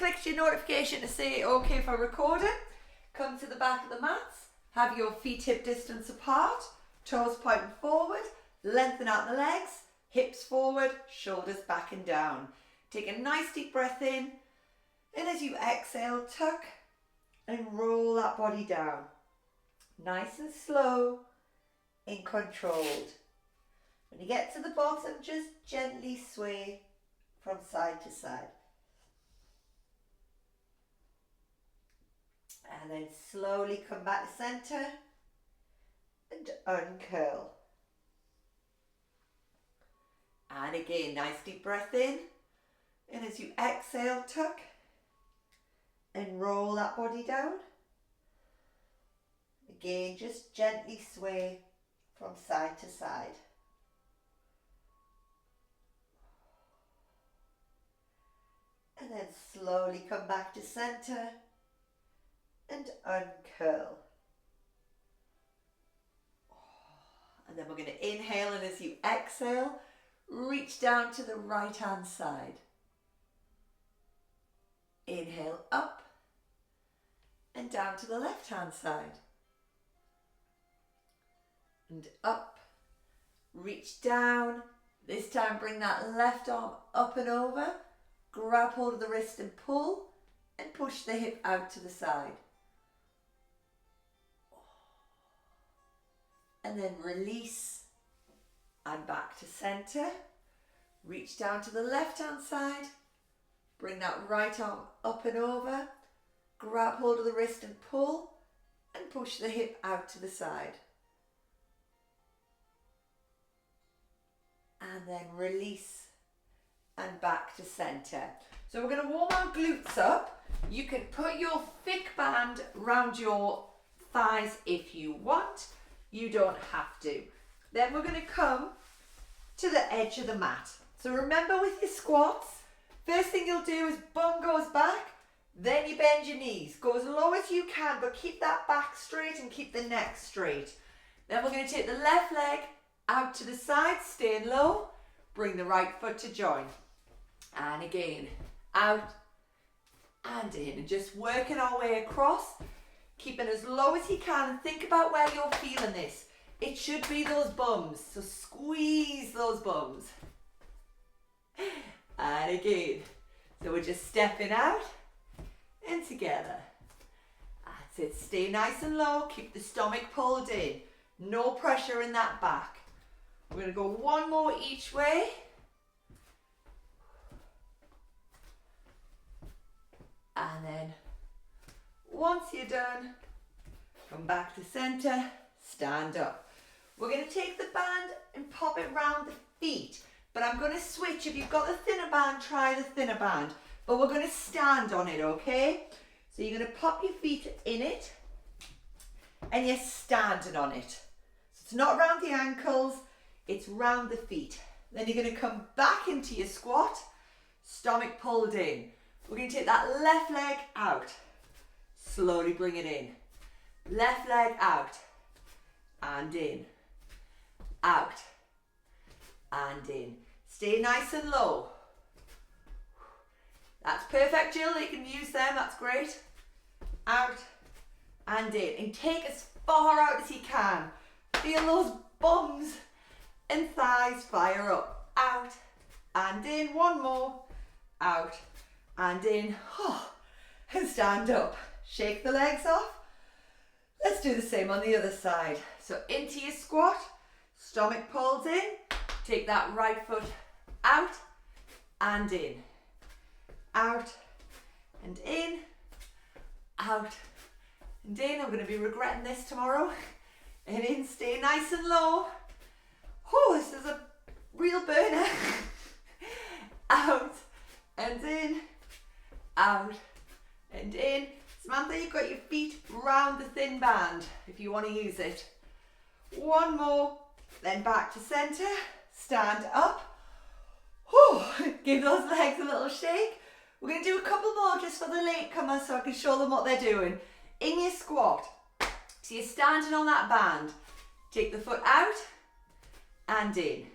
clicks your notification to say okay for recording. Come to the back of the mats, have your feet hip distance apart, toes pointing forward, lengthen out the legs, hips forward, shoulders back and down. Take a nice deep breath in, and as you exhale, tuck and roll that body down. Nice and slow and controlled. When you get to the bottom, just gently sway from side to side. And then slowly come back to center and uncurl. And again, nice deep breath in. And as you exhale, tuck and roll that body down. Again, just gently sway from side to side. And then slowly come back to center and uncurl. And then we're going to inhale, and as you exhale, reach down to the right hand side. Inhale up and down to the left hand side. And up, reach down. This time bring that left arm up and over. Grab hold of the wrist and pull, and push the hip out to the side. And then release and back to center. Reach down to the left hand side. Bring that right arm up and over. Grab hold of the wrist and pull, and push the hip out to the side. And then release and back to center. So we're going to warm our glutes up. You can put your thick band around your thighs if you want. You don't have to. Then we're going to come to the edge of the mat. So remember with your squats, first thing you'll do is bum goes back, then you bend your knees. Go as low as you can, but keep that back straight and keep the neck straight. Then we're going to take the left leg out to the side, staying low. Bring the right foot to join. And again, out and in. And just working our way across, keeping as low as you can, and think about where you're feeling this. It should be those bums, so squeeze those bums. And again, so we're just stepping out and together. That's it, stay nice and low, keep the stomach pulled in. No pressure in that back. We're going to go one more each way. And then once you're done, come back to center, stand up. We're going to take the band and pop it round the feet. But I'm going to switch. If you've got the thinner band, try the thinner band. But we're going to stand on it, okay? So you're going to pop your feet in it, and you're standing on it. So it's not around the ankles, it's round the feet. Then you're going to come back into your squat, stomach pulled in. We're going to take that left leg out. Slowly bring it in. Left leg out. And in. Out. And in. Stay nice and low. That's perfect, Jill. You can use them. That's great. Out. And in. And take as far out as you can. Feel those bums and thighs fire up. Out. And in. One more. Out. And in, and stand up. Shake the legs off. Let's do the same on the other side. So into your squat, stomach pulls in. Take that right foot out and in. Out and in. Out and in. I'm going to be regretting this tomorrow. And in, stay nice and low. Oh, this is a real burner. Out and in. Out and in. Samantha, you've got your feet round the thin band if you want to use it. One more, then back to center. Stand up. Whew. Give those legs a little shake. We're going to do a couple more just for the latecomers so I can show them what they're doing. In your squat, so you're standing on that band. Take the foot out and in.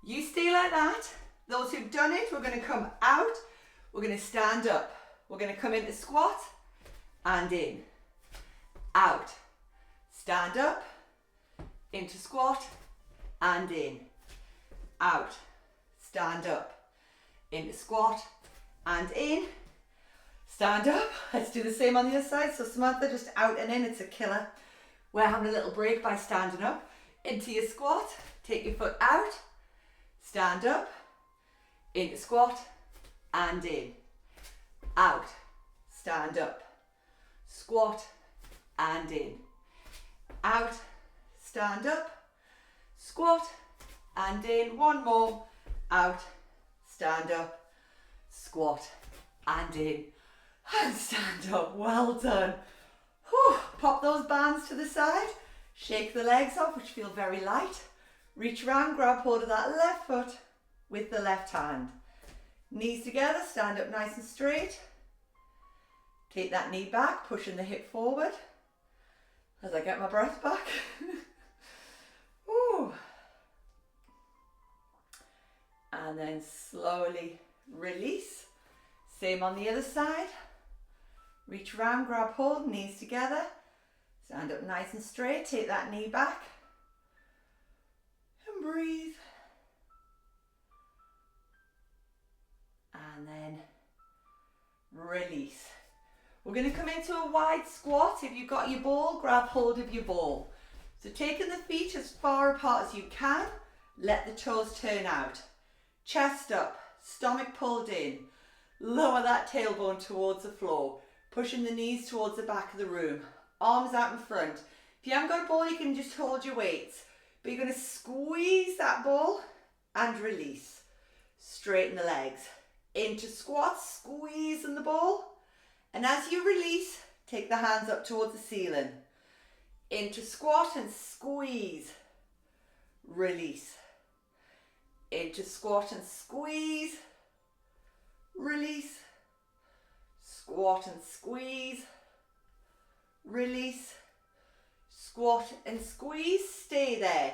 You stay like that. Those who've done it, we're going to come out. We're going to stand up. We're going to come into squat and in, out, stand up, into squat and in, out, stand up, into squat and in, stand up. Let's do the same on the other side. So Samantha, just out and in, it's a killer. We're having a little break by standing up, into your squat, take your foot out, stand up, into squat and in, out, stand up, squat and in, out, stand up, squat and in. One more, out, stand up, squat and in, and stand up. Well done. Whew. Pop those bands to the side, shake the legs off, which feel very light. Reach around, grab hold of that left foot with the left hand. Knees together, stand up nice and straight. Take that knee back, pushing the hip forward as I get my breath back. Ooh. And then slowly release. Same on the other side. Reach around, grab hold, knees together. Stand up nice and straight, take that knee back. And breathe. And then release. We're going to come into a wide squat. If you've got your ball, grab hold of your ball. So taking the feet as far apart as you can, let the toes turn out. Chest up, stomach pulled in. Lower that tailbone towards the floor, pushing the knees towards the back of the room. Arms out in front. If you haven't got a ball, you can just hold your weights. But you're going to squeeze that ball and release. Straighten the legs. Into squat, squeezing the ball. And as you release, take the hands up towards the ceiling. Into squat and squeeze. Release. Into squat and squeeze. Release. Squat and squeeze. Release. Squat and squeeze. Stay there.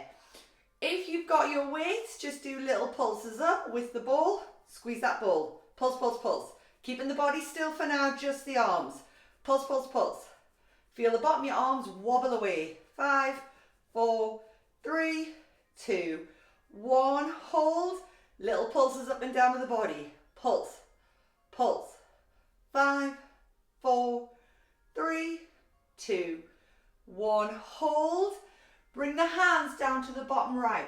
If you've got your weights, just do little pulses up with the ball. Squeeze that ball. Pulse, pulse, pulse. Keeping the body still for now, just the arms. Pulse, pulse, pulse. Feel the bottom of your arms wobble away. 5, 4, 3, 2, 1. Hold. Little pulses up and down with the body. Pulse, pulse. 5, 4, 3, 2, 1. Hold. Bring the hands down to the bottom right.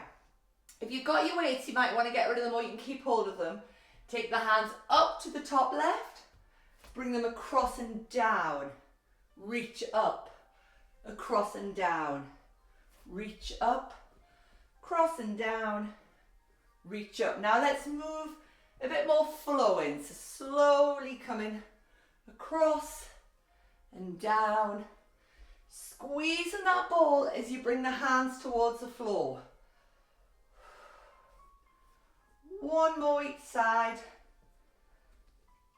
If you've got your weights, you might want to get rid of them or you can keep hold of them. Take the hands up to the top left. Bring them across and down. Reach up. Across and down. Reach up. Cross and down. Reach up. Now let's move a bit more flowing. So slowly coming across and down. Squeezing that ball as you bring the hands towards the floor. One more each side.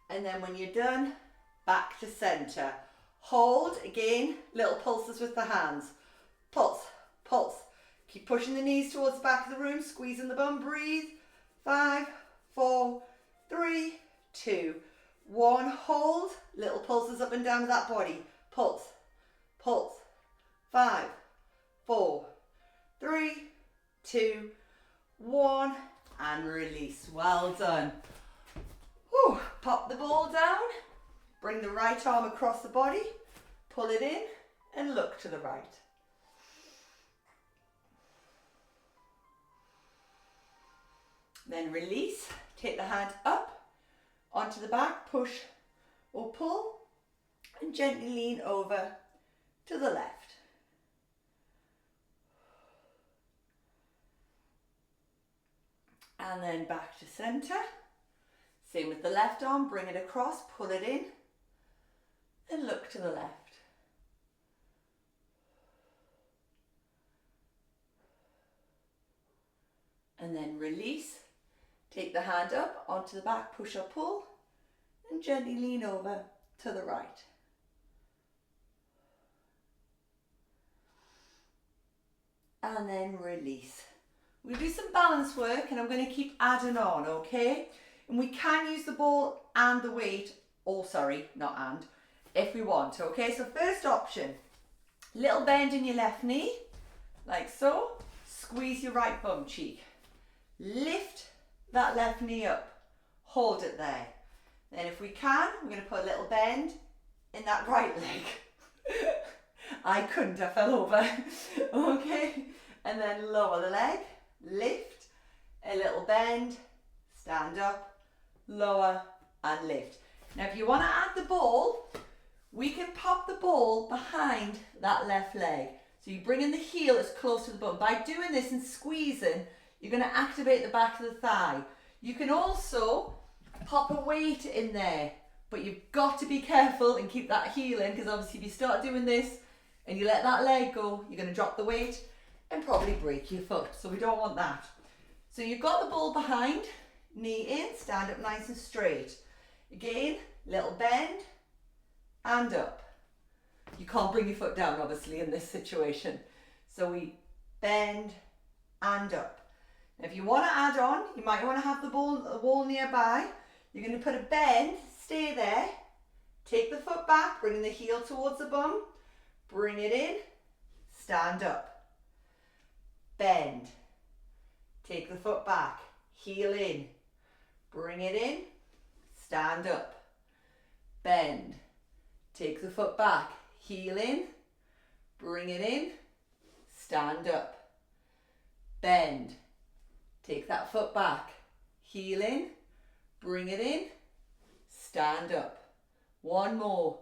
And then when you're done, back to center. Hold, again, little pulses with the hands. Pulse, pulse. Keep pushing the knees towards the back of the room, squeezing the bum, breathe. 5, 4, 3, 2, 1. Hold, little pulses up and down with that body. Pulse, pulse. 5, 4, 3, 2, 1. And release. Well done. Whew. Pop the ball down. Bring the right arm across the body. Pull it in and look to the right. Then release. Take the hand up onto the back. Push or pull. And gently lean over to the left. And then back to center. Same with the left arm, bring it across, pull it in, and look to the left. And then release. Take the hand up onto the back, push or pull, and gently lean over to the right. And then release. We'll do some balance work and I'm going to keep adding on, okay? And we can use the ball and the weight, or sorry, not and, if we want. Okay, so first option, little bend in your left knee, like so. Squeeze your right bum cheek. Lift that left knee up. Hold it there. Then if we can, we're going to put a little bend in that right leg. I couldn't, I fell over. Okay, and then lower the leg, lift, a little bend, stand up, lower and lift. Now if you want to add the ball, we can pop the ball behind that left leg. So you bring in the heel as close to the bum. By doing this and squeezing, you're going to activate the back of the thigh. You can also pop a weight in there, but you've got to be careful and keep that heel in, because obviously if you start doing this and you let that leg go, you're going to drop the weight and probably break your foot. So we don't want that. So you've got the ball behind, knee in, stand up nice and straight. Again, little bend and up. You can't bring your foot down obviously in this situation. So we bend and up. Now, if you want to add on, you might want to have the wall nearby. You're going to put a bend, stay there, take the foot back, bringing the heel towards the bum, bring it in, stand up, bend, take the foot back, heel in, bring it in, stand up, bend, take the foot back, heel in, bring it in, stand up, bend, take that foot back, heel in, bring it in, stand up. One more,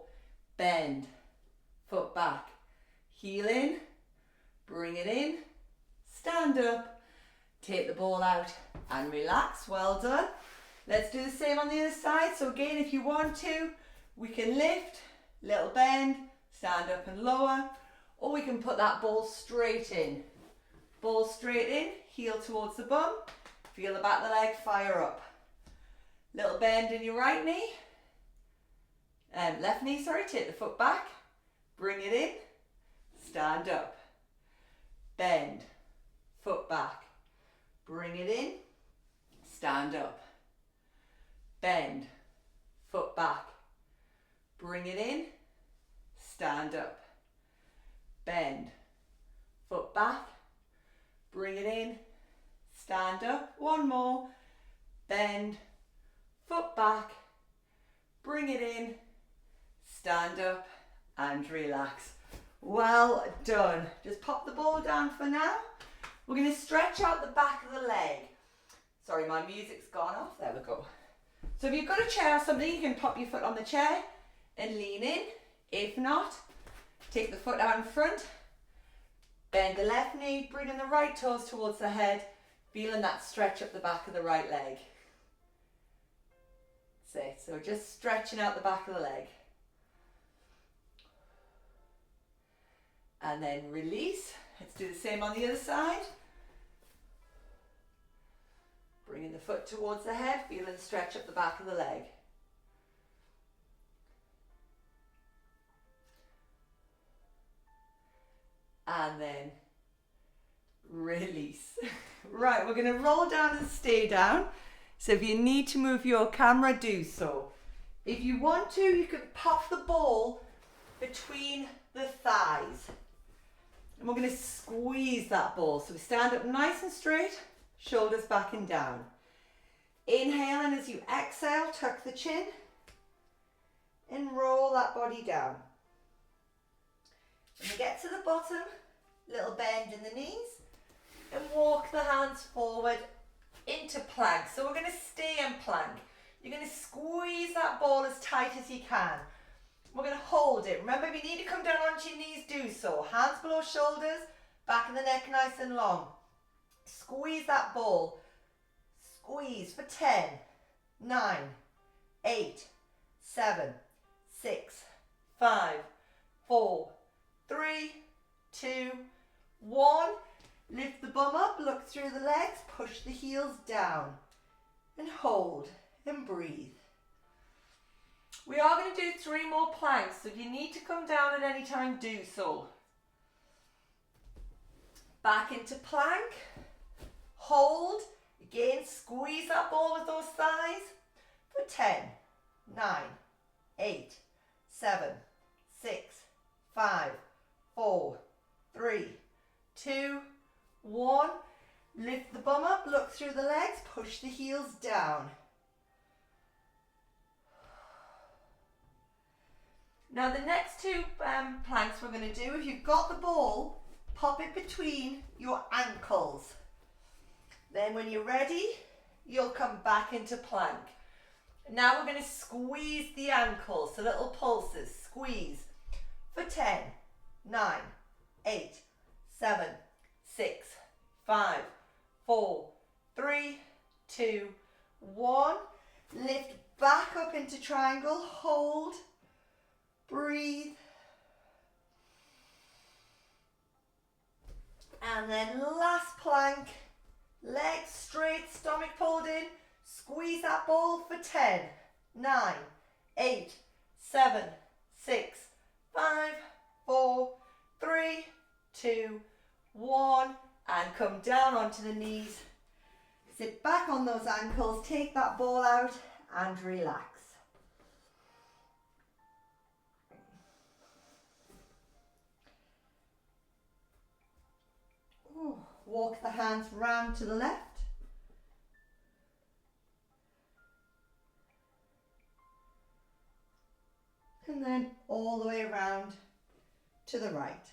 bend, foot back, heel in, bring it in, stand up, take the ball out and relax. Well done. Let's do the same on the other side. So again, if you want to, we can lift, little bend, stand up and lower, or we can put that ball straight in. Ball straight in, heel towards the bum, feel the back of the leg fire up. Little bend in your right knee, left knee, sorry, take the foot back, bring it in, stand up, bend, foot back, bring it in, stand up, bend, foot back, bring it in, stand up, bend, foot back, bring it in, stand up. One more, bend, foot back, bring it in, stand up and relax. Well done. Just pop the ball down for now. We're going to stretch out the back of the leg. Sorry, my music's gone off. There we go. So if you've got a chair or something, you can pop your foot on the chair and lean in. If not, take the foot out in front, bend the left knee, bringing the right toes towards the head, feeling that stretch up the back of the right leg. That's it. So just stretching out the back of the leg. And then release. Let's do the same on the other side. Bringing the foot towards the head, feeling the stretch up the back of the leg. And then release. Right, we're going to roll down and stay down. So if you need to move your camera, do so. If you want to, you can pop the ball between the thighs. And we're going to squeeze that ball. So we stand up nice and straight, shoulders back and down. Inhale, and as you exhale, tuck the chin and roll that body down. When you get to the bottom, little bend in the knees and walk the hands forward into plank. So we're going to stay in plank. You're going to squeeze that ball as tight as you can. We're going to hold it. Remember, if you need to come down onto your knees, do so. Hands below shoulders, back of the neck nice and long. Squeeze that ball. Squeeze for 10, 9, 8, 7, 6, 5, 4, 3, 2, 1. Lift the bum up, look through the legs, push the heels down and hold and breathe. We are going to do 3 more planks, so if you need to come down at any time, do so. Back into plank, hold, again squeeze that ball with those thighs for 10, 9, 8, 7, 6, 5, 4, 3, 2, 1. Lift the bum up, look through the legs, push the heels down. Now the next two planks we're going to do, if you've got the ball, pop it between your ankles. Then when you're ready, you'll come back into plank. Now we're going to squeeze the ankles, so little pulses, squeeze for 10, 9, 8, 7, 6, 5, 4, 3, 2, 1. Lift back up into triangle, hold, breathe. And then last plank, legs straight, stomach pulled in, squeeze that ball for 10, 9, 8, 7, 6, 5, 4, 3, 2, 1, and come down onto the knees. Sit back on those ankles, take that ball out and relax. Ooh, walk the hands round to the left. And then all the way around to the right.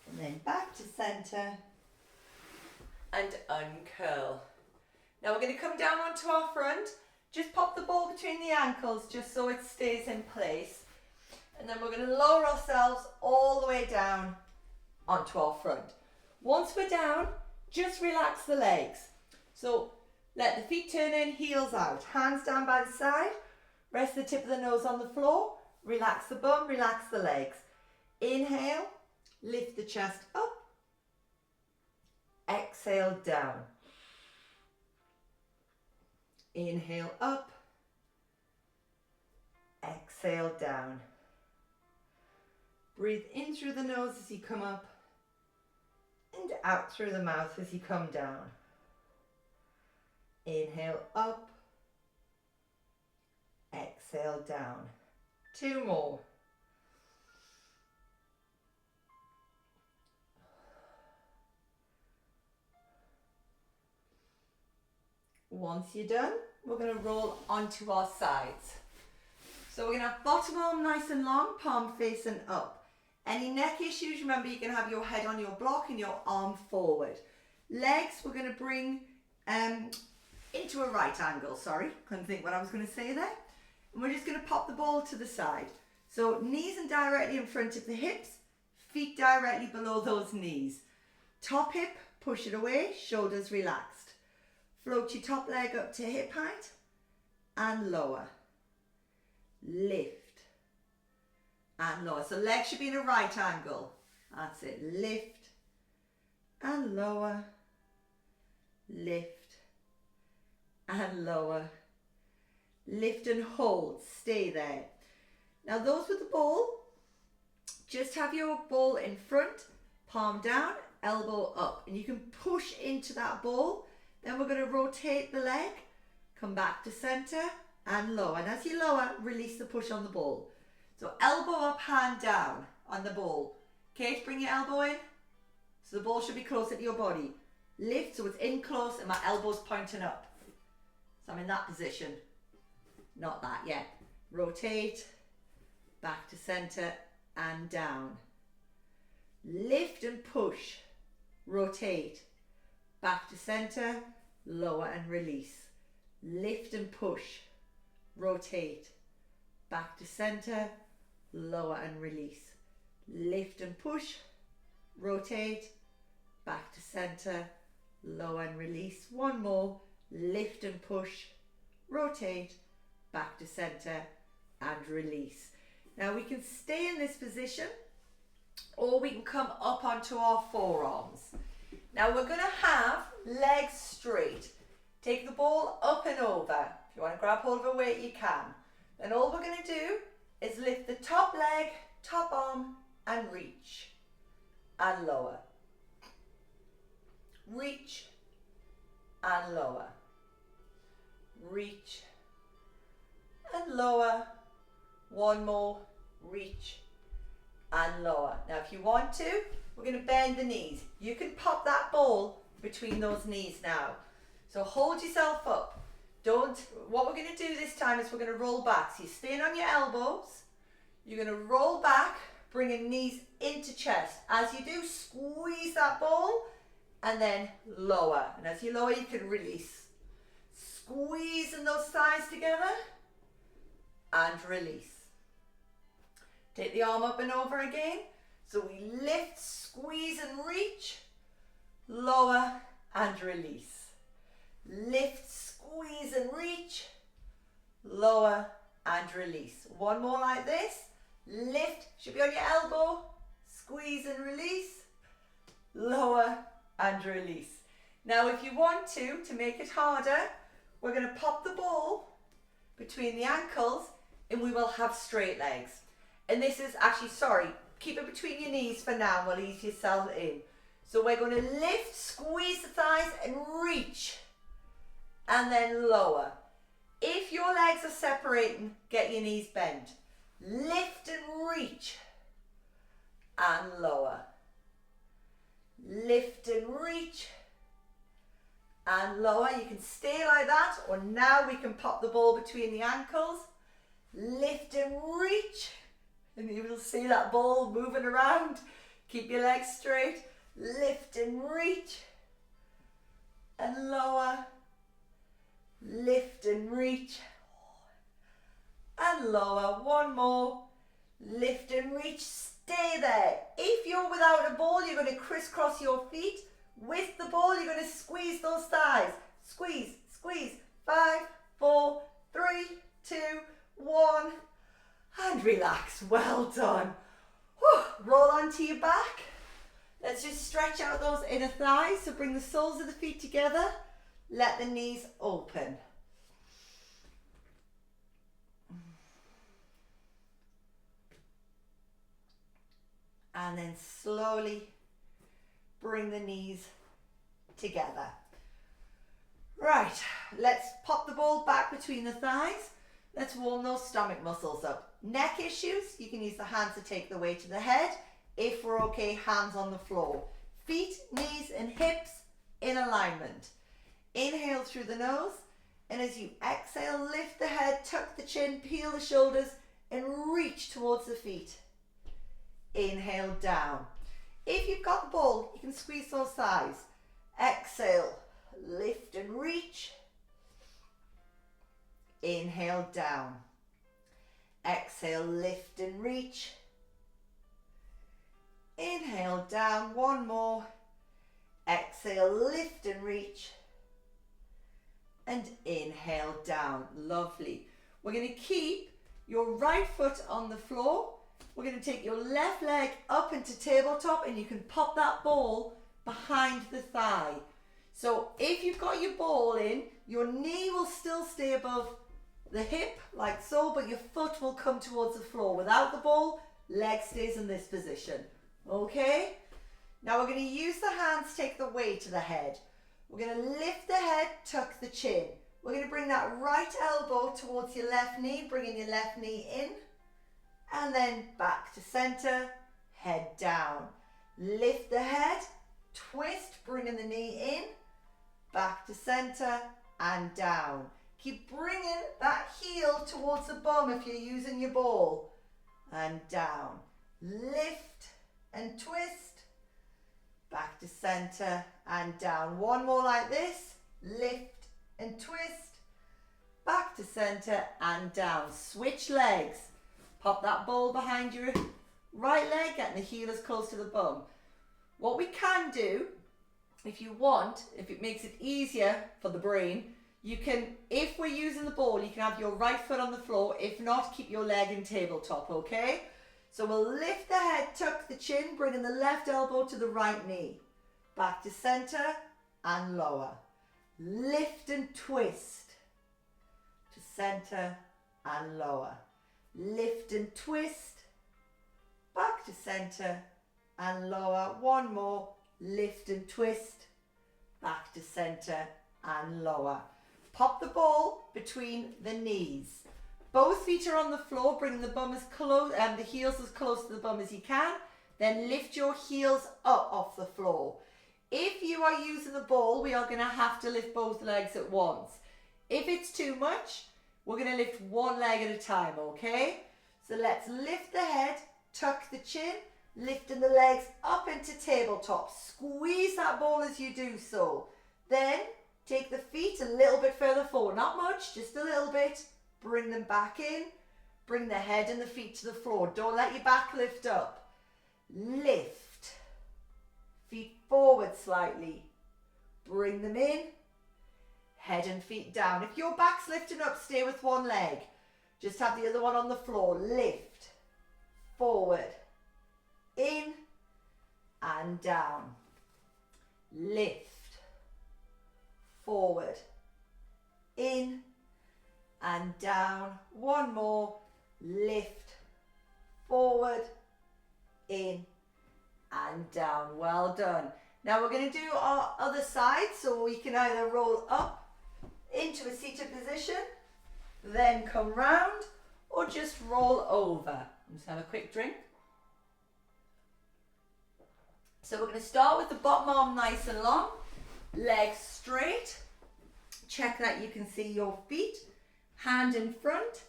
And then back to center and uncurl. Now we're going to come down onto our front. Just pop the ball between the ankles just so it stays in place. And then we're going to lower ourselves all the way down onto our front. Once we're down, just relax the legs. So let the feet turn in, heels out, hands down by the side, rest the tip of the nose on the floor, relax the bum, relax the legs. Inhale, lift the chest up, exhale down. Inhale up, exhale down. Breathe in through the nose as you come up and out through the mouth as you come down. Inhale up, exhale down. 2 more. Once you're done, we're going to roll onto our sides. So we're going to have bottom arm nice and long, palm facing up. Any neck issues, remember you can have your head on your block and your arm forward. Legs, we're going to bring into a right angle. Sorry, couldn't think what I was going to say there. And we're just going to pop the ball to the side. So knees and directly in front of the hips, feet directly below those knees. Top hip, push it away, shoulders relaxed. Float your top leg up to hip height and lower. Lift and lower. So legs should be in a right angle. That's it. Lift and lower. Lift and lower. Lift and hold. Stay there. Now those with the ball, just have your ball in front, palm down, elbow up. And you can push into that ball. Then we're going to rotate the leg, come back to center and lower. And as you lower, release the push on the ball. So elbow up, hand down on the ball. Kate, bring your elbow in. So the ball should be closer to your body. Lift so it's in close and my elbow's pointing up. So I'm in that position. Not that yet. Rotate, back to center and down. Lift and push. Rotate. Back to center, lower and release. Lift and push. Rotate. Back to center, lower and release. Lift and push. Rotate. Back to center, lower and release. 1 more. Lift and push. Rotate. Back to center and release. Now we can stay in this position or we can come up onto our forearms. Now we're going to have legs straight. Take the ball up and over. If you want to grab hold of a weight, you can. Then all we're going to do is lift the top leg, top arm, and reach. And lower. reach, and lower. Reach and lower. One more, reach and lower. Now if you want to, we're going to bend the knees. You can pop that ball between those knees now. So hold yourself up. What we're going to do this time is we're going to roll back. So you're staying on your elbows. You're going to roll back, bringing knees into chest. As you do, squeeze that ball and then lower. And as you lower, you can release. Squeezing those thighs together and release. Take the arm up and over again. So we lift, squeeze and reach, lower and release. Lift, squeeze and reach, lower and release. One more like this. Lift, should be on your elbow, squeeze and release, lower and release. Now if you want to make it harder, we're going to pop the ball between the ankles and we will have straight legs. And this is actually, keep it between your knees for now and we'll ease yourself in. So we're going to lift, squeeze the thighs and reach and then lower. If your legs are separating, get your knees bent. Lift and reach and lower. Lift and reach and lower. You can stay like that, or now we can pop the ball between the ankles. Lift and reach, and you will see that ball moving around. Keep your legs straight. Lift and reach and lower. Lift and reach and lower. One more. Lift and reach. Stay there. If you're without a ball, you're going to crisscross your feet. With the ball, you're going to squeeze those thighs. Squeeze, squeeze. 5, 4, 3, 2, 1. And relax. Well done. Whew. Roll onto your back. Let's just stretch out those inner thighs. So bring the soles of the feet together. Let the knees open. And then slowly bring the knees together. Right, let's pop the ball back between the thighs. Let's warm those stomach muscles up. Neck issues, you can use the hands to take the weight to the head. If we're okay, hands on the floor. Feet, knees and hips in alignment. Inhale through the nose, and as you exhale, lift the head, tuck the chin, peel the shoulders and reach towards the feet. Inhale down. If you've got the ball, you can squeeze those thighs. Exhale, lift and reach. Inhale down. Exhale, lift and reach. Inhale down. One more. Exhale, lift and reach. And inhale down. Lovely. We're going to keep your right foot on the floor. We're going to take your left leg up into tabletop and you can pop that ball behind the thigh. So if you've got your ball in, your knee will still stay above the hip like so, but your foot will come towards the floor. Without the ball, leg stays in this position. Okay? Now we're going to use the hands to take the weight to the head. We're going to lift the head, tuck the chin. We're going to bring that right elbow towards your left knee, bringing your left knee in. And then back to center, head down. Lift the head, twist, bringing the knee in, back to center and down. Keep bringing that heel towards the bum if you're using your ball. And down. Lift and twist, back to center and down. One more like this. Lift and twist, back to center and down. Switch legs. Pop that ball behind your right leg, getting the heel as close to the bum. What we can do, if you want, if it makes it easier for the brain, you can, if we're using the ball, you can have your right foot on the floor. If not, keep your leg in tabletop, okay? So we'll lift the head, tuck the chin, bringing the left elbow to the right knee. Back to center and lower. Lift and twist to center and lower. Lift and twist, back to center and lower. One more, lift and twist, back to center and lower. Pop the ball between the knees. Both feet are on the floor. Bring the bum as close and the heels as close to the bum as you can. Then lift your heels up off the floor. If you are using the ball, we are going to have to lift both legs at once. If it's too much, we're going to lift one leg at a time, okay? So let's lift the head, tuck the chin, lifting the legs up into tabletop. Squeeze that ball as you do so. Then take the feet a little bit further forward. Not much, just a little bit. Bring them back in. Bring the head and the feet to the floor. Don't let your back lift up. Lift. Feet forward slightly. Bring them in. Head and feet down. If your back's lifting up, stay with one leg. Just have the other one on the floor. Lift. Forward. In. And down. Lift. Forward. In. And down. One more. Lift. Forward. In. And down. Well done. Now we're going to do our other side, so we can either roll up into a seated position, then come round, or just roll over. Just have a quick drink. So we're going to start with the bottom arm nice and long, legs straight. Check that you can see your feet, hand in front,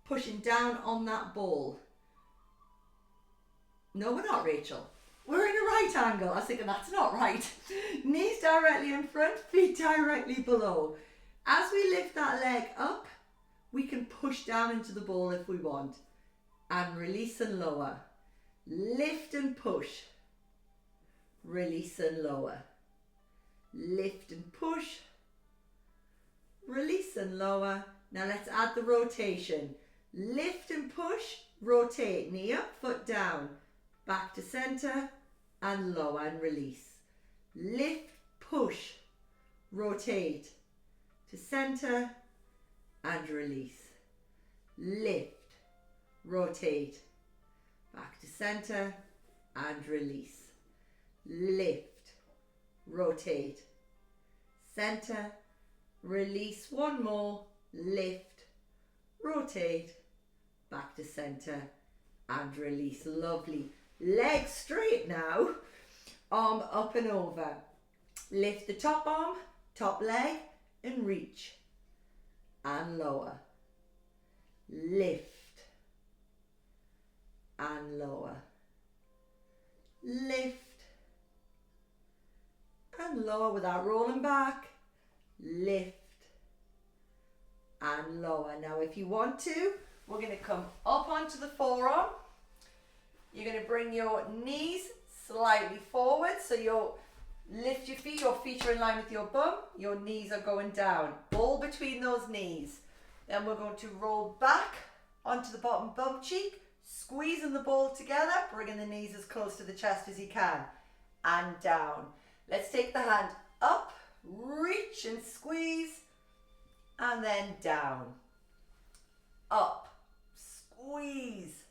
pushing down on that ball. No, we're not, Rachel. We're in a right angle. I was thinking that's not right. Knees directly in front, feet directly below. As we lift that leg up, we can push down into the ball if we want. And release and lower. Lift and push. Release and lower. Lift and push. Release and lower. Now let's add the rotation. Lift and push, rotate. Knee up, foot down. Back to center and lower and release. Lift, push, rotate. To center and release. Lift, rotate, back to center and release. Lift, rotate, center, release. One more. Lift, rotate, back to center and release. Lovely. Legs straight now. Arm up and over. Lift the top arm, top leg, and reach. And lower. Lift. And lower. Lift. And lower without rolling back. Lift. And lower. Now if you want to, we're going to come up onto the forearm. You're going to bring your knees slightly forward, so you'll lift your feet are in line with your bum, your knees are going down, ball between those knees. Then we're going to roll back onto the bottom bum cheek, squeezing the ball together, bringing the knees as close to the chest as you can, and down. Let's take the hand up, reach and squeeze, and then down, up, squeeze,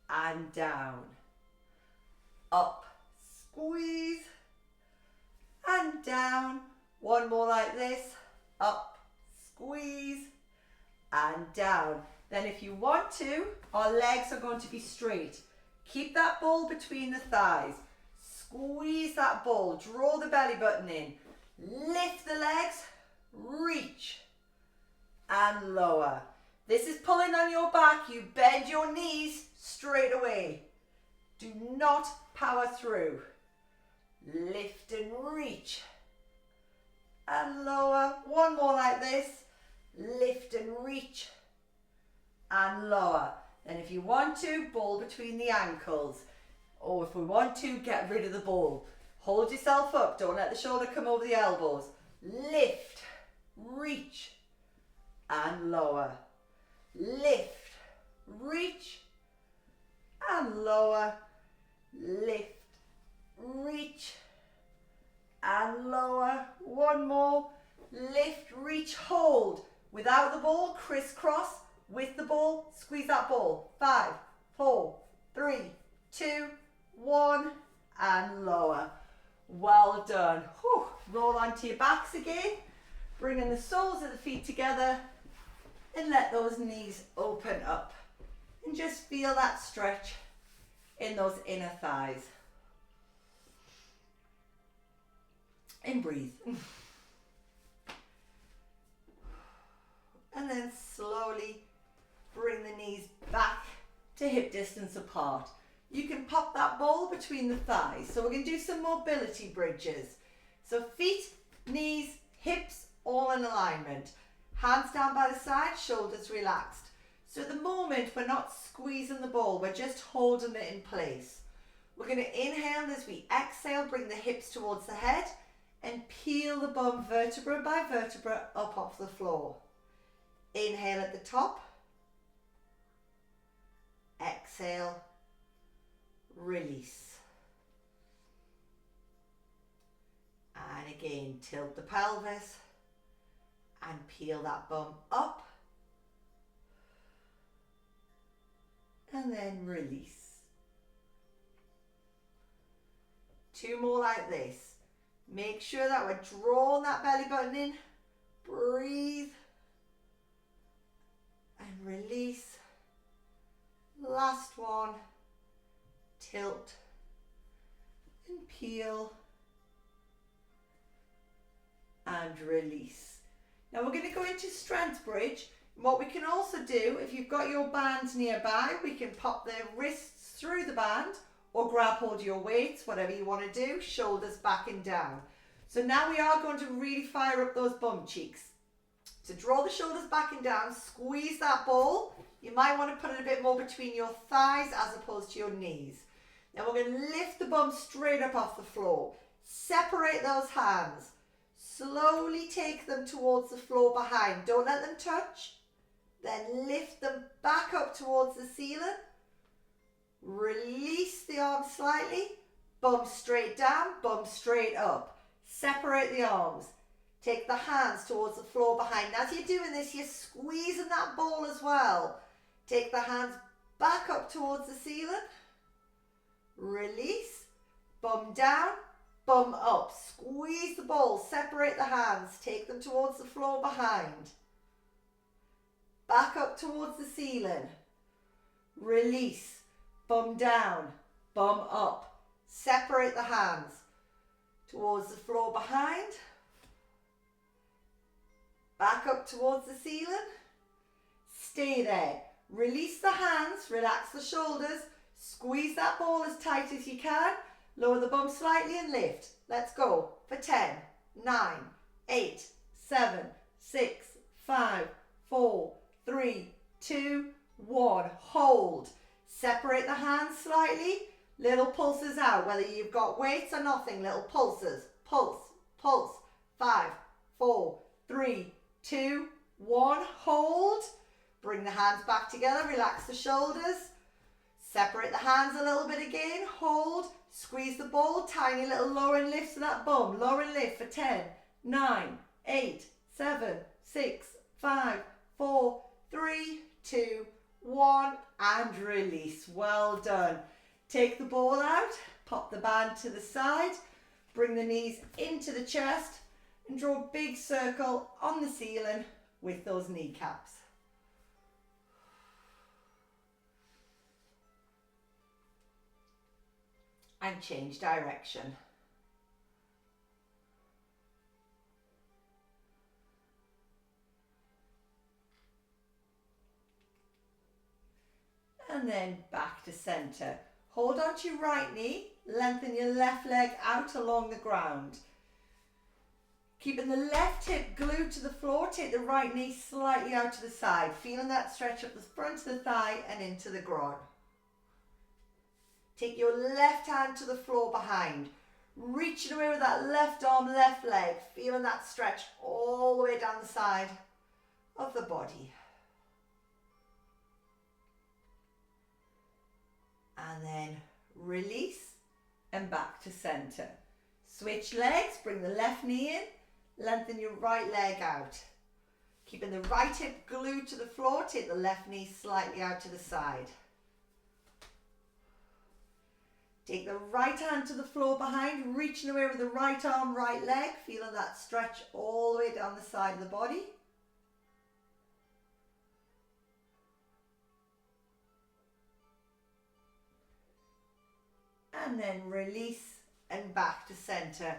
and down, up, squeeze, and down. One more like this, up, squeeze, and down. Then if you want to, our legs are going to be straight. Keep that ball between the thighs. Squeeze that ball, draw the belly button in. Lift the legs, reach, and lower. This is pulling on your back. You bend your knees straight away. Do not power through. Lift and reach. And lower. One more like this. Lift and reach. And lower. Then if you want to, ball between the ankles. Or if we want to, get rid of the ball. Hold yourself up. Don't let the shoulder come over the elbows. Lift. Reach. And lower. Lift. Reach. And lower. Lift. Reach. And lower. One more. Lift, reach, hold. Without the ball, crisscross. With the ball, squeeze that ball. 5, 4, 3, 2, 1, and lower. Well done. Whew. Roll onto your backs again, bringing the soles of the feet together and let those knees open up. And just feel that stretch in those inner thighs. And breathe. And then slowly bring the knees back to hip distance apart. You can pop that ball between the thighs. So we're going to do some mobility bridges. So feet, knees, hips, all in alignment. Hands down by the side, shoulders relaxed. So at the moment, we're not squeezing the ball, we're just holding it in place. We're going to inhale, and as we exhale, bring the hips towards the head and peel the bum vertebra by vertebra up off the floor. Inhale at the top. Exhale. Release. And again, tilt the pelvis and peel that bum up. And then release. 2 more like this. Make sure that we're drawing that belly button in. Breathe. And release. Last one. Tilt. And peel. And release. Now we're going to go into strength bridge. What we can also do, if you've got your bands nearby, we can pop the wrists through the band or grab hold of your weights, whatever you want to do, shoulders back and down. So now we are going to really fire up those bum cheeks. So draw the shoulders back and down, squeeze that ball. You might want to put it a bit more between your thighs as opposed to your knees. Now we're going to lift the bum straight up off the floor. Separate those hands. Slowly take them towards the floor behind. Don't let them touch. Then lift them back up towards the ceiling. Release the arms slightly. Bum straight down, bum straight up. Separate the arms. Take the hands towards the floor behind. As you're doing this, you're squeezing that ball as well. Take the hands back up towards the ceiling. Release. Bum down, bum up. Squeeze the ball. Separate the hands. Take them towards the floor behind. Back up towards the ceiling. Release. Bum down, bum up. Separate the hands towards the floor behind. Back up towards the ceiling. Stay there. Release the hands, relax the shoulders. Squeeze that ball as tight as you can. Lower the bum slightly and lift. Let's go for 10, 9, 8, 7, 6, 5, 4, 3, 2, 1. Hold. Separate the hands slightly. Little pulses out, whether you've got weights or nothing. Little pulses. Pulse, pulse. 5, 4, 3, 2, 1. Hold. Bring the hands back together. Relax the shoulders. Separate the hands a little bit again. Hold. Squeeze the ball. Tiny little lower and lift to that bum. Lower and lift for 10, 9, 8, 7, 6, 5, 4, 3, 2, 1. And release. Well done. Take the ball out. Pop the band to the side. Bring the knees into the chest. And draw a big circle on the ceiling with those kneecaps. And change direction. And then back to center. Hold on to your right knee, lengthen your left leg out along the ground. Keeping the left hip glued to the floor, take the right knee slightly out to the side, feeling that stretch up the front of the thigh and into the groin. Take your left hand to the floor behind, reaching away with that left arm, left leg, feeling that stretch all the way down the side of the body. And then release and back to center. Switch legs, bring the left knee in, lengthen your right leg out. Keeping the right hip glued to the floor, take the left knee slightly out to the side. Take the right hand to the floor behind, reaching away with the right arm, right leg, feeling that stretch all the way down the side of the body. And then release and back to center.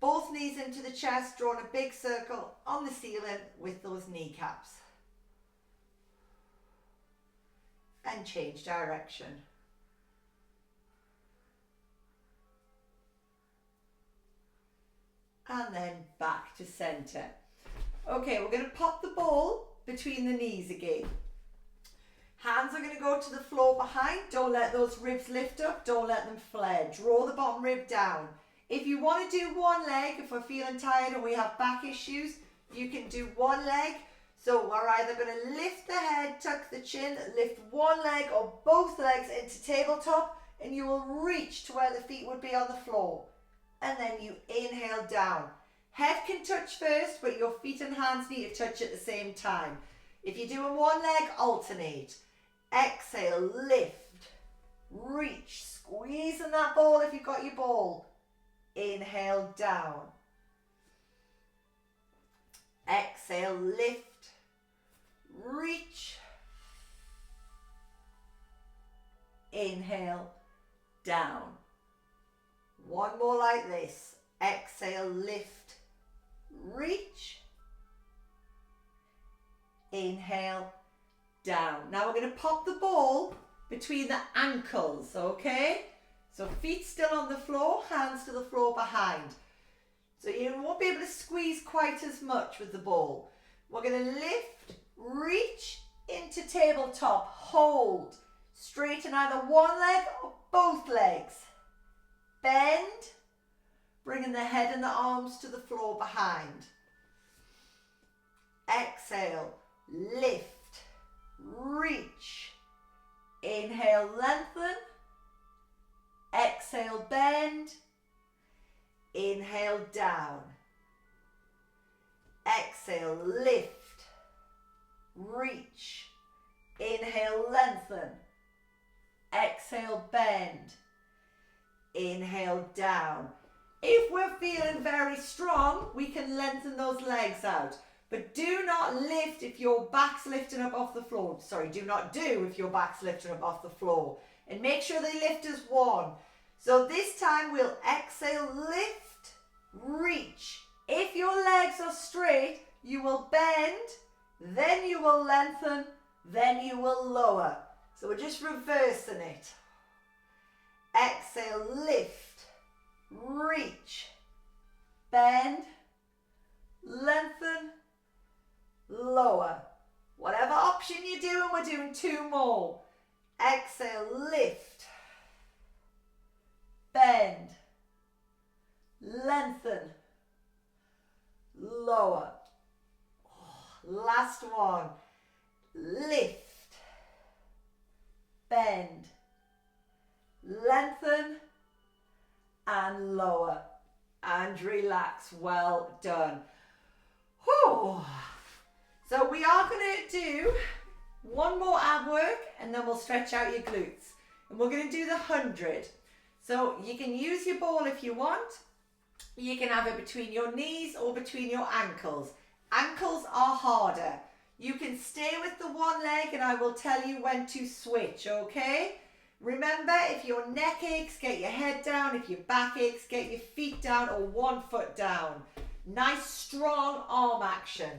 Both knees into the chest, drawing a big circle on the ceiling with those kneecaps. And change direction. And then back to center. Okay, we're going to pop the ball between the knees again. Hands are going to go to the floor behind. Don't let those ribs lift up. Don't let them flare. Draw the bottom rib down. If you want to do one leg, if we're feeling tired or we have back issues, you can do one leg. So we're either going to lift the head, tuck the chin, lift one leg or both legs into tabletop, and you will reach to where the feet would be on the floor. And then you inhale down. Head can touch first, but your feet and hands need to touch at the same time. If you're doing one leg, alternate. Exhale, lift, reach, squeezing that ball if you've got your ball. Inhale down. Exhale, lift, reach. Inhale, down. One more like this. Exhale, lift, reach. Inhale, down. Now we're going to pop the ball between the ankles, okay? So feet still on the floor, hands to the floor behind. So you won't be able to squeeze quite as much with the ball. We're going to lift, reach into tabletop, hold. Straighten either one leg or both legs. Bend, bringing the head and the arms to the floor behind. Exhale, lift, reach. Inhale, lengthen. Exhale, bend. Inhale, down. Exhale, lift, reach. Inhale, lengthen. Exhale, bend. Inhale, down. If we're feeling very strong, we can lengthen those legs out. But do not lift if your back's lifting up off the floor. Sorry, do not do if your back's lifting up off the floor. And make sure they lift as one. So this time we'll exhale, lift, reach. If your legs are straight, you will bend, then you will lengthen, then you will lower. So we're just reversing it. Exhale, lift, reach, bend, lengthen, lower. Whatever option you're doing, we're doing two more. Exhale, lift, bend, lengthen, lower. Last one. Lift, bend, lengthen, and lower. And relax. Well done. Whew. So we are going to do one more ab work and then we'll stretch out your glutes. And we're going to do the 100. So you can use your ball if you want. You can have it between your knees or between your ankles. Ankles are harder. You can stay with the one leg and I will tell you when to switch, okay? Remember, if your neck aches, get your head down. If your back aches, get your feet down or one foot down. Nice strong arm action.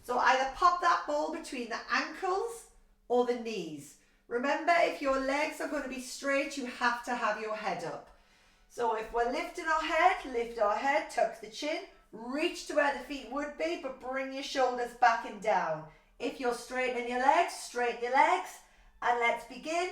So either pop that ball between the ankles or the knees. Remember, if your legs are going to be straight, you have to have your head up. So if we're lifting our head, lift our head, tuck the chin, reach to where the feet would be, but bring your shoulders back and down. If you're straightening your legs, straighten your legs. And let's begin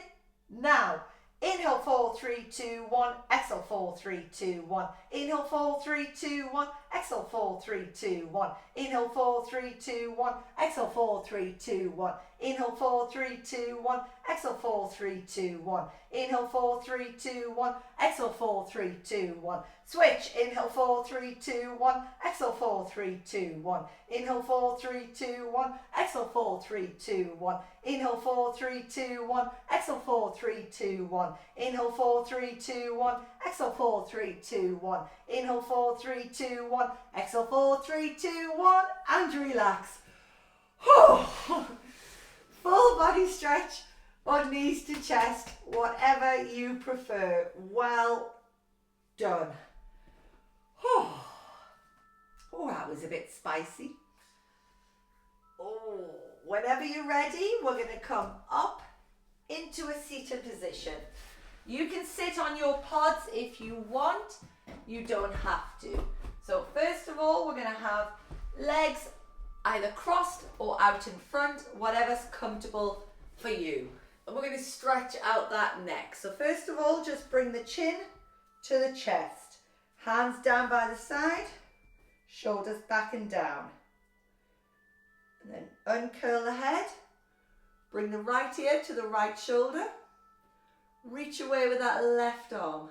now. Inhale, 4, 3, 2, 1. Exhale, 4, 3, 2, 1. Inhale, 4, 3, 2, 1. Exhale, 4, 3, 2, 1. Inhale, 4, 3, 2, 1. Exhale, 4, 3, 2, 1. Inhale, 4, 3, 2, 1. Exhale, 4, 3, 2, 1. Inhale, 4, 3, 2, 1. Exhale, 4, 3, 2, 1. Switch. Inhale, 4, 3, 2, 1. Exhale, 4, 3, 2, 1. Inhale, 4, 3, 2, 1. Exhale, 4, 3, 2, 1. Inhale, 4, 3, 2, 1. Exhale, 4, 3, 2, 1. Inhale, 4, 3, 2, 1. Exhale, 4, 3, 2, 1. Inhale, 4, 3, 2, 1. Exhale, 4, 3, 2, 1. And relax. Full body stretch or knees to chest, whatever you prefer. Well done. Oh, that was a bit spicy. Oh, whenever you're ready, we're going to come up into a seated position. You can sit on your pods if you want. You don't have to. So first of all, we're going to have legs either crossed or out in front, whatever's comfortable for you. And we're going to stretch out that neck. So first of all, just bring the chin to the chest. Hands down by the side, shoulders back and down. And then uncurl the head. Bring the right ear to the right shoulder. Reach away with that left arm.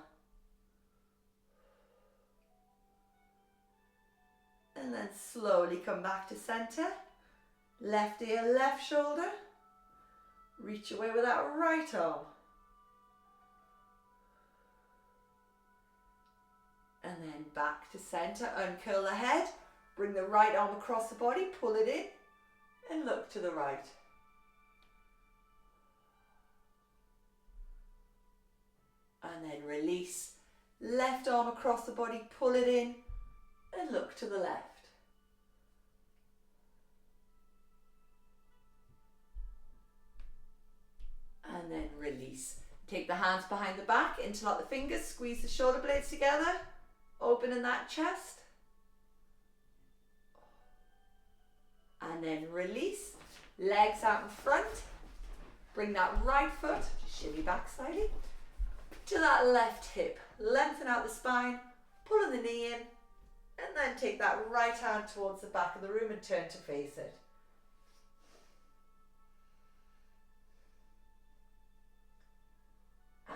And then slowly come back to center. Left ear, left shoulder. Reach away with that right arm. And then back to center. Uncurl the head. Bring the right arm across the body. Pull it in. And look to the right. And then release. Left arm across the body. Pull it in. And look to the left. And then release. Take the hands behind the back, interlock the fingers, squeeze the shoulder blades together, opening that chest. And then release. Legs out in front. Bring that right foot, just shimmy back slightly, to that left hip. Lengthen out the spine, pulling the knee in, and then take that right hand towards the back of the room and turn to face it.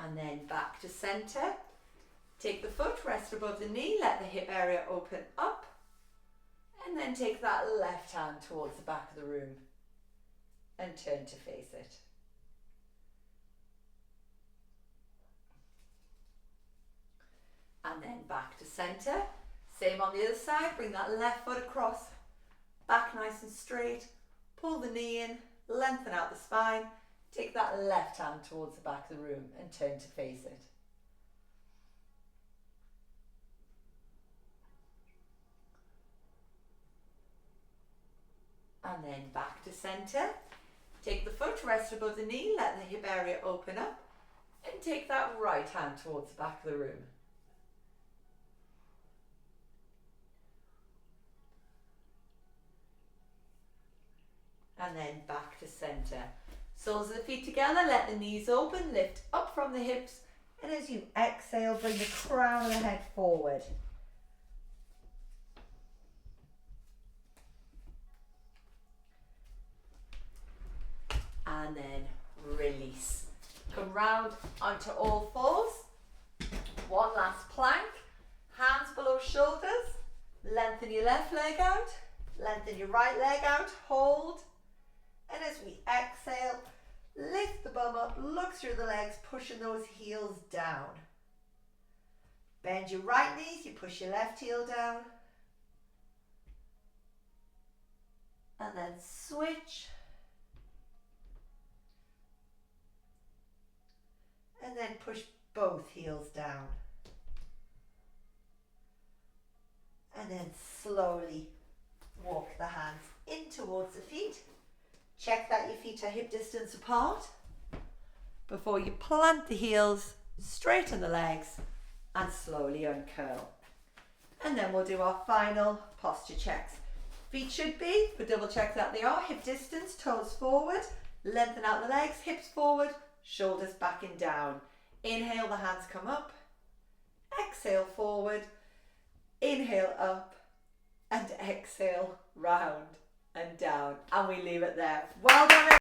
And then back to center. Take the foot, rest above the knee, let the hip area open up. And then take that left hand towards the back of the room and turn to face it. And then back to center. Same on the other side, bring that left foot across, back nice and straight, pull the knee in, lengthen out the spine, take that left hand towards the back of the room and turn to face it. And then back to center. Take the foot, rest above the knee, let the hip area open up, and take that right hand towards the back of the room. And then back to center. Soles of the feet together, let the knees open, lift up from the hips, and as you exhale, bring the crown of the head forward. And then release. Come round onto all fours. One last plank. Hands below shoulders. Lengthen your left leg out. Lengthen your right leg out. Hold. And as we exhale, lift the bum up, look through the legs, pushing those heels down. Bend your right knees, you push your left heel down. And then switch. And then push both heels down. And then slowly walk the hands in towards the feet. Check that your feet are hip distance apart before you plant the heels, straighten the legs and slowly uncurl. And then we'll do our final posture checks. Feet should be, but double check that they are, hip distance, toes forward, lengthen out the legs, hips forward, shoulders back and down. Inhale, the hands come up, exhale forward, inhale up and exhale round and down, and we leave it there. Well done.